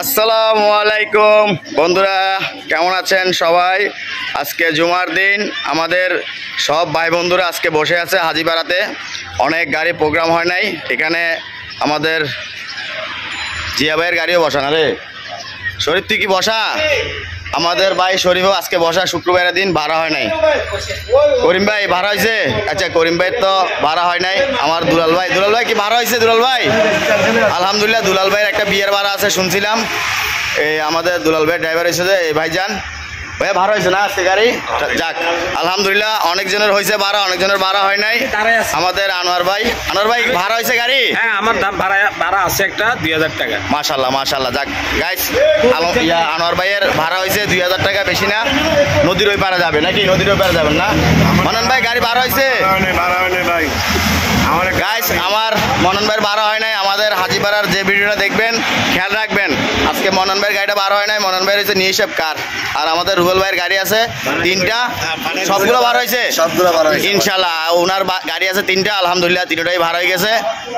আসসালামু আলাইকুম বন্ধুরা, কেমন আছেন সবাই? আজকে জুমার দিন আমাদের সব ভাই বন্ধুরা আজকে বসে আছে হাজিপাড়াতে। অনেক গাড়ি প্রোগ্রাম হয় নাই, এখানে আমাদের জিয়া ভাইয়ের গাড়িও বসা না রে। শরীফ তুই কি বসা? আমাদের ভাই শরীফও আজকে বসা, শুক্রবারের দিন ভাড়া হয় নাই। করিম ভাই ভাড়া হয়েছে? আচ্ছা, করিম ভাই তো ভাড়া হয় নাই। আমার দুলাল ভাই কি ভাড়া হয়েছে? দুলাল ভাই আলহামদুলিল্লাহ, দুলাল ভাইয়ের একটা বিয়ের ভাড়া আছে শুনছিলাম। এই আমাদের দুলাল ভাইয়ের ড্রাইভার হয়েছে যে এই ভাইজান, ভাইয়া ভাড়া হয়েছে না আজকে গাড়ি? যাক আলহামদুলিল্লাহ, অনেকজনের হয়েছে ভাড়া, অনেকজনের ভাড়া হয় নাই। আমাদের আনোয়ার ভাই ভাড়া হয়েছে গাড়ি? হ্যাঁ, আমার ভাড়া আছে একটা 2000 টাকা। মাশাল্লাহ। যাক গাইস, আনোয়ার ভাইয়ের ভাড়া হয়েছে 2000 টাকা, বেশি না। নদীর ওই পারে যাবে নাকি? নদীর ওই পারে যাবেন না? মনন ভাই গাড়ি ভাড়া হয়েছে? ভাই গাইস, আমার মনন ভাইয়ের ভাড়া হয় নাই। আমাদের হাজিপাড়ার যে ভিডিওটা দেখবেন খেয়াল রাখবেন, আজকে মনন ভাইয়ের গাড়িটা ভাড়া হয় নাই। মনন ভাইয়ের হচ্ছে নিয়ে কার, আর আমাদের রুবেল ভাইয়ের গাড়ি আছে 3টা, সবগুলো ভাড়া হয়েছে ইনশাল্লাহ। ওনার গাড়ি আছে 3টা, আলহামদুলিল্লাহ 3টাই ভাড়া হয়ে গেছে।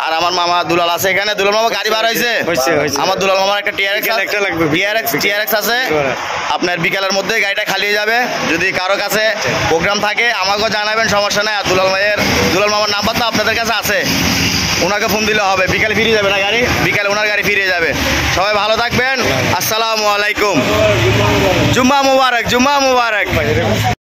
আর আমার মামা দুলাল আছে এখানে। দুলাল মামা গাড়ি ভাড়া হয়েছে? আমার দুলাল মামার একটা টিআরএক্স আছে। আপনার বিকালের মধ্যে গাড়িটা খালি হয়ে যাবে। যদি কারো কাছে প্রোগ্রাম থাকে আমাকেও জানাবেন, সমস্যা নাই। আর দুলাল মামার নাম্বার তো আপনাদের কাছে আছে, ওনাকে ফোন দিলে হবে। বিকালে ফিরে যাবে না গাড়ি? বিকালে ওনার গাড়ি ফিরে যাবে। সবাই ভালো থাকবেন। আসসালামু আলাইকুম। জুম্মা মুবারক।